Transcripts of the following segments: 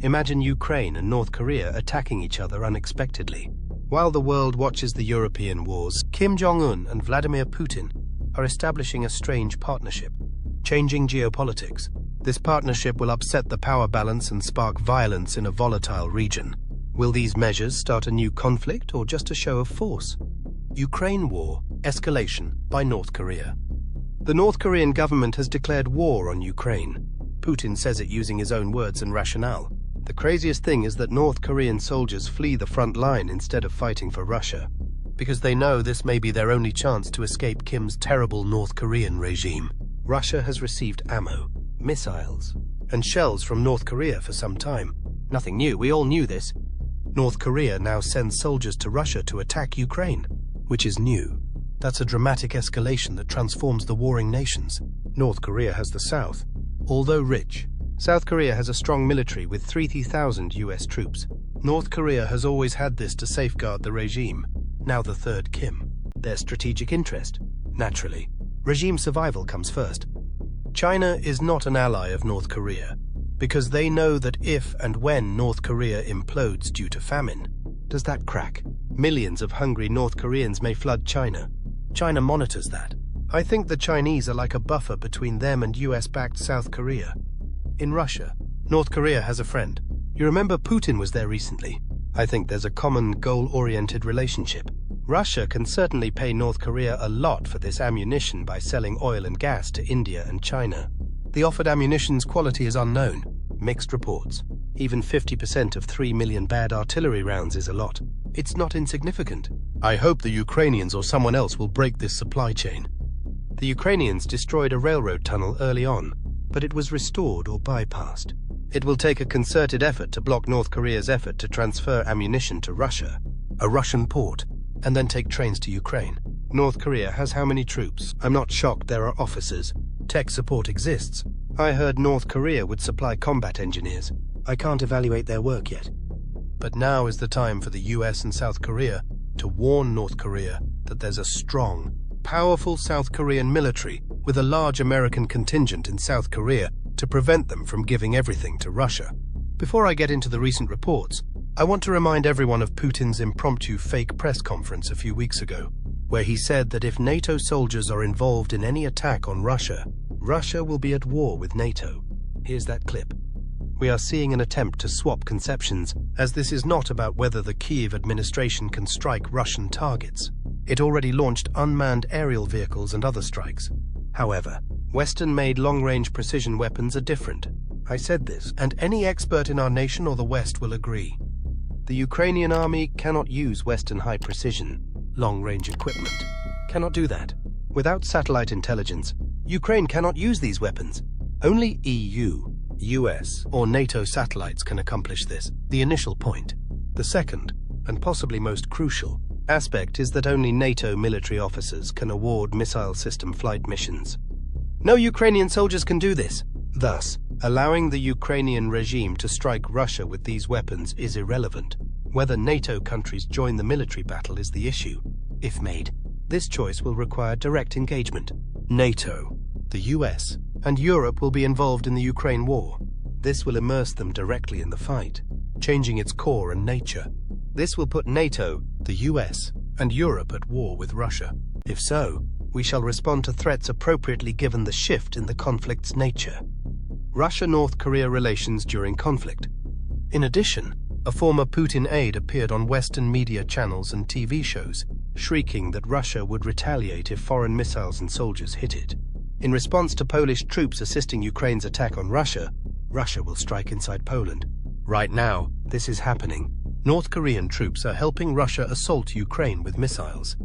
Imagine Ukraine and North Korea attacking each other unexpectedly. While the world watches the European wars, Kim Jong-un and Vladimir Putin are establishing a strange partnership, changing geopolitics. This partnership will upset the power balance and spark violence in a volatile region. Will these measures start a new conflict or just a show of force? Ukraine war, escalation by North Korea. The North Korean government has declared war on Ukraine. Putin says it using his own words and rationale. The craziest thing is that North Korean soldiers flee the front line instead of fighting for Russia, because they know this may be their only chance to escape Kim's terrible North Korean regime. Russia has received ammo, missiles, and shells from North Korea for some time. Nothing new, we all knew this. North Korea now sends soldiers to Russia to attack Ukraine, which is new. That's a dramatic escalation that transforms the warring nations. North Korea has the South. Although rich, South Korea has a strong military with 30,000 US troops. North Korea has always had this to safeguard the regime, now the third Kim. Their strategic interest, naturally. Regime survival comes first. China is not an ally of North Korea, because they know that if and when North Korea implodes due to famine, does that crack? Millions of hungry North Koreans may flood China. China monitors that. I think the Chinese are like a buffer between them and US-backed South Korea. In Russia, North Korea has a friend. You remember Putin was there recently. I think there's a common goal-oriented relationship. Russia can certainly pay North Korea a lot for this ammunition by selling oil and gas to India and China. The offered ammunition's quality is unknown. Mixed reports. Even 50% of 3 million bad artillery rounds is a lot. It's not insignificant. I hope the Ukrainians or someone else will break this supply chain. The Ukrainians destroyed a railroad tunnel early on, but it was restored or bypassed. It will take a concerted effort to block North Korea's effort to transfer ammunition to Russia, a Russian port, and then take trains to Ukraine. North Korea has how many troops? I'm not shocked there are officers. Tech support exists. I heard North Korea would supply combat engineers. I can't evaluate their work yet. But now is the time for the US and South Korea to warn North Korea that there's a strong, powerful South Korean military with a large American contingent in South Korea to prevent them from giving everything to Russia. Before I get into the recent reports, I want to remind everyone of Putin's impromptu fake press conference a few weeks ago, where he said that if NATO soldiers are involved in any attack on Russia, Russia will be at war with NATO. Here's that clip. We are seeing an attempt to swap conceptions, as this is not about whether the Kyiv administration can strike Russian targets. It already launched unmanned aerial vehicles and other strikes. However, Western-made long-range precision weapons are different. I said this, and any expert in our nation or the West will agree. The Ukrainian army cannot use Western high-precision, long-range equipment. Cannot do that. Without satellite intelligence, Ukraine cannot use these weapons. Only EU, US, or NATO satellites can accomplish this, the initial point. The second, and possibly most crucial, aspect is that only NATO military officers can award missile system flight missions. No Ukrainian soldiers can do this. Thus, allowing the Ukrainian regime to strike Russia with these weapons is irrelevant. Whether NATO countries join the military battle is the issue. If made, this choice will require direct engagement. NATO, the US, and Europe will be involved in the Ukraine war. This will immerse them directly in the fight, changing its core and nature. This will put NATO, the US, and Europe at war with Russia. If so, we shall respond to threats appropriately given the shift in the conflict's nature. Russia-North Korea relations during conflict. In addition, a former Putin aide appeared on Western media channels and TV shows, shrieking that Russia would retaliate if foreign missiles and soldiers hit it. In response to Polish troops assisting Ukraine's attack on Russia, Russia will strike inside Poland. Right now, this is happening. North Korean troops are helping Russia assault Ukraine with missiles.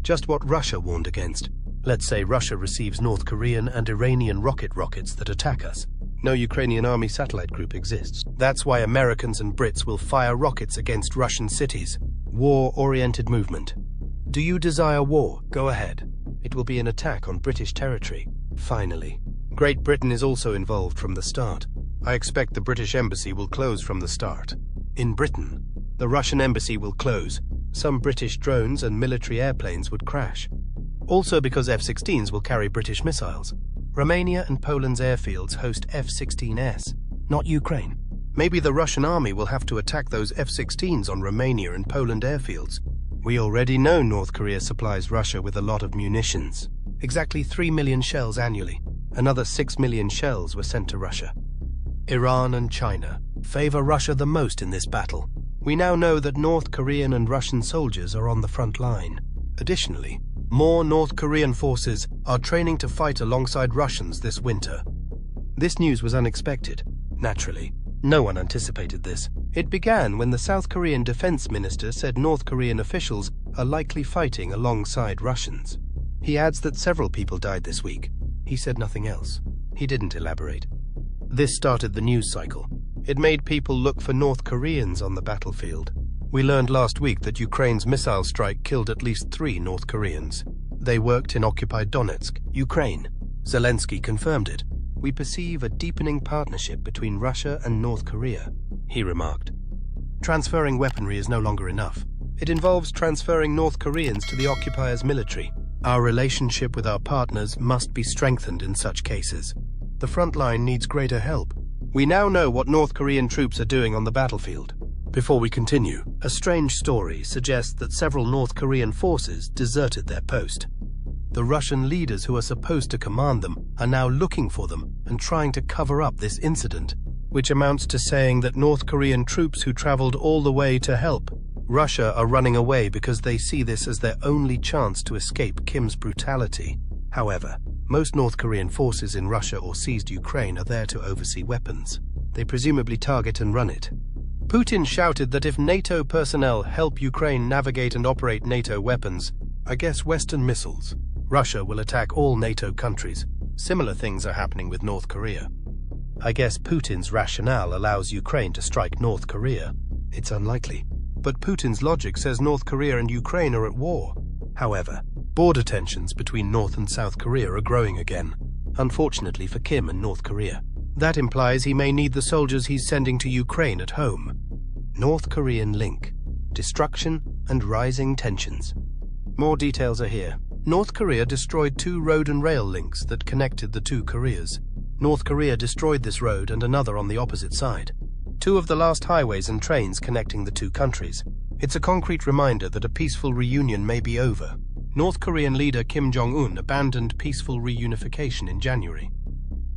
Just what Russia warned against. Let's say Russia receives North Korean and Iranian rockets that attack us. No Ukrainian army satellite group exists. That's why Americans and Brits will fire rockets against Russian cities. War-oriented movement. Do you desire war? Go ahead. It will be an attack on British territory. Finally, Great Britain is also involved from the start. I expect the British embassy will close from the start. In Britain, the Russian embassy will close. Some British drones and military airplanes would crash. Also because F-16s will carry British missiles. Romania and Poland's airfields host F-16S, not Ukraine. Maybe the Russian army will have to attack those F-16s on Romania and Poland airfields. We already know North Korea supplies Russia with a lot of munitions. Exactly 3 million shells annually. Another 6 million shells were sent to Russia. Iran and China favor Russia the most in this battle. We now know that North Korean and Russian soldiers are on the front line. Additionally, more North Korean forces are training to fight alongside Russians this winter. This news was unexpected. Naturally, no one anticipated this. It began when the South Korean defense minister said North Korean officials are likely fighting alongside Russians. He adds that several people died this week. He said nothing else. He didn't elaborate. This started the news cycle. It made people look for North Koreans on the battlefield. We learned last week that Ukraine's missile strike killed at least 3 North Koreans. They worked in occupied Donetsk, Ukraine. Zelensky confirmed it. We perceive a deepening partnership between Russia and North Korea, he remarked. Transferring weaponry is no longer enough. It involves transferring North Koreans to the occupier's military. Our relationship with our partners must be strengthened in such cases. The front line needs greater help. We now know what North Korean troops are doing on the battlefield. Before we continue, a strange story suggests that several North Korean forces deserted their post. The Russian leaders who are supposed to command them are now looking for them and trying to cover up this incident, which amounts to saying that North Korean troops who traveled all the way to help Russia are running away because they see this as their only chance to escape Kim's brutality. However, most North Korean forces in Russia or seized Ukraine are there to oversee weapons. They presumably target and run it. Putin shouted that if NATO personnel help Ukraine navigate and operate NATO weapons, I guess Western missiles, Russia will attack all NATO countries. Similar things are happening with North Korea. I guess Putin's rationale allows Ukraine to strike North Korea. It's unlikely. But Putin's logic says North Korea and Ukraine are at war. However, border tensions between North and South Korea are growing again, unfortunately for Kim and North Korea. That implies he may need the soldiers he's sending to Ukraine at home. North Korean link, destruction and rising tensions. More details are here. North Korea destroyed 2 road and rail links that connected the 2 Koreas. North Korea destroyed this road and another on the opposite side. 2 of the last highways and trains connecting the 2 countries. It's a concrete reminder that a peaceful reunion may be over. North Korean leader Kim Jong-un abandoned peaceful reunification in January.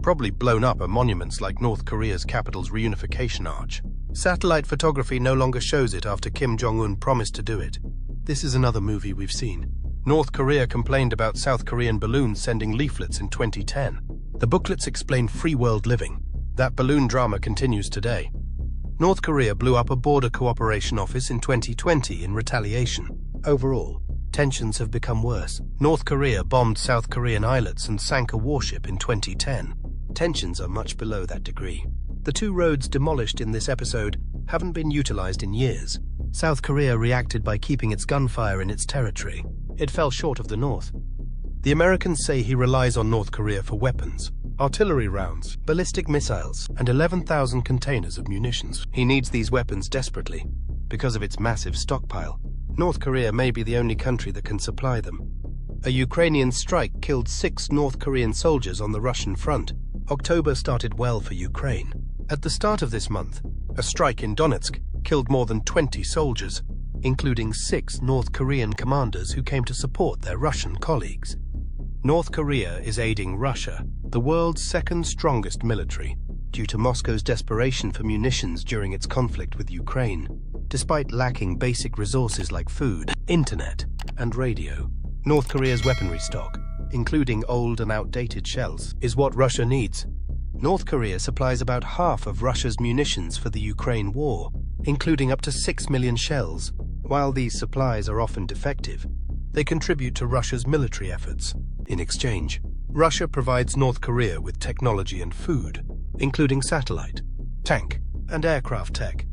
Probably blown up are monuments like North Korea's capital's reunification arch. Satellite photography no longer shows it after Kim Jong-un promised to do it. This is another movie we've seen. North Korea complained about South Korean balloons sending leaflets in 2010. The booklets explain free world living. That balloon drama continues today. North Korea blew up a border cooperation office in 2020 in retaliation. Overall, tensions have become worse. North Korea bombed South Korean islets and sank a warship in 2010. Tensions are much below that degree. The 2 roads demolished in this episode haven't been utilized in years. South Korea reacted by keeping its gunfire in its territory. It fell short of the North. The Americans say he relies on North Korea for weapons, artillery rounds, ballistic missiles, and 11,000 containers of munitions. He needs these weapons desperately because of its massive stockpile. North Korea may be the only country that can supply them. A Ukrainian strike killed 6 North Korean soldiers on the Russian front. October started well for Ukraine. At the start of this month, a strike in Donetsk killed more than 20 soldiers, including 6 North Korean commanders who came to support their Russian colleagues. North Korea is aiding Russia, the world's 2nd strongest military, due to Moscow's desperation for munitions during its conflict with Ukraine. Despite lacking basic resources like food, internet, and radio, North Korea's weaponry stock, including old and outdated shells, is what Russia needs. North Korea supplies about half of Russia's munitions for the Ukraine war, including up to 6 million shells. While these supplies are often defective, they contribute to Russia's military efforts. In exchange, Russia provides North Korea with technology and food, including satellite, tank, and aircraft tech.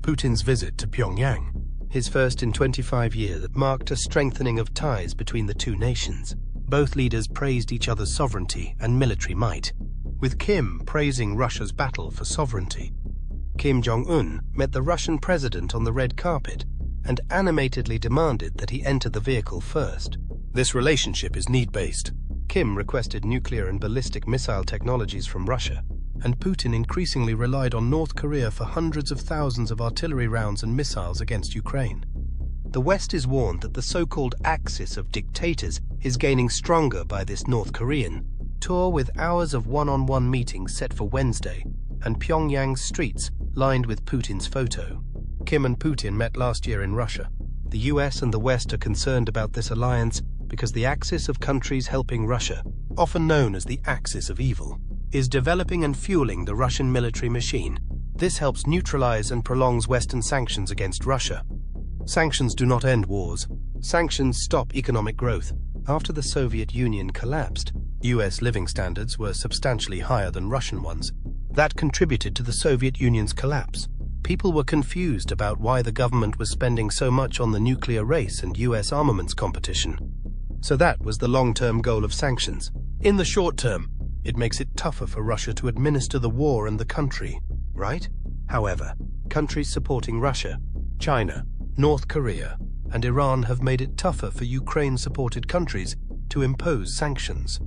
Putin's visit to Pyongyang, his first in 25 years, marked a strengthening of ties between the 2 nations. Both leaders praised each other's sovereignty and military might, with Kim praising Russia's battle for sovereignty. Kim Jong-un met the Russian president on the red carpet and animatedly demanded that he enter the vehicle first. This relationship is need-based. Kim requested nuclear and ballistic missile technologies from Russia. and Putin increasingly relied on North Korea for hundreds of thousands of artillery rounds and missiles against Ukraine. The West is warned that the so-called axis of dictators is gaining stronger by this North Korean tour, with hours of one-on-one meetings set for Wednesday and Pyongyang's streets lined with Putin's photo. Kim and Putin met last year in Russia. The US and the West are concerned about this alliance because the axis of countries helping Russia, often known as the axis of evil, is developing and fueling the Russian military machine. This helps neutralize and prolongs Western sanctions against Russia. Sanctions do not end wars. Sanctions stop economic growth. After the Soviet Union collapsed, US living standards were substantially higher than Russian ones. That contributed to the Soviet Union's collapse. People were confused about why the government was spending so much on the nuclear race and US armaments competition. So that was the long-term goal of sanctions. In the short term, it makes it tougher for Russia to administer the war and the country, right? However, countries supporting Russia, China, North Korea, and Iran have made it tougher for Ukraine-supported countries to impose sanctions.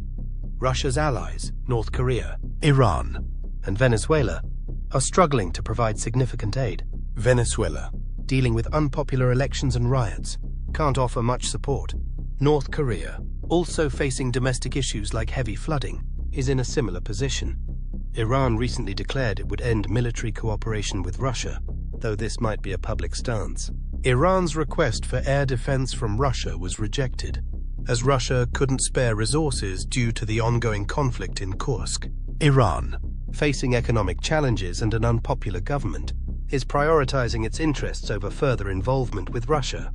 Russia's allies, North Korea, Iran, and Venezuela, are struggling to provide significant aid. Venezuela, dealing with unpopular elections and riots, can't offer much support. North Korea, also facing domestic issues like heavy flooding, is in a similar position. Iran recently declared it would end military cooperation with Russia, though this might be a public stance. Iran's request for air defense from Russia was rejected, as Russia couldn't spare resources due to the ongoing conflict in Kursk. Iran, facing economic challenges and an unpopular government, is prioritizing its interests over further involvement with Russia.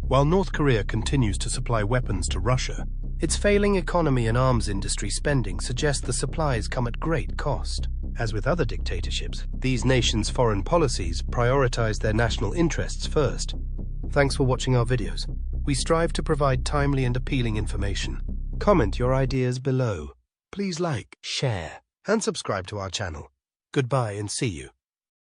While North Korea continues to supply weapons to Russia, its failing economy and arms industry spending suggest the supplies come at great cost. As with other dictatorships, these nations' foreign policies prioritize their national interests first. Thanks for watching our videos. We strive to provide timely and appealing information. Comment your ideas below. Please like, share, and subscribe to our channel. Goodbye and see you.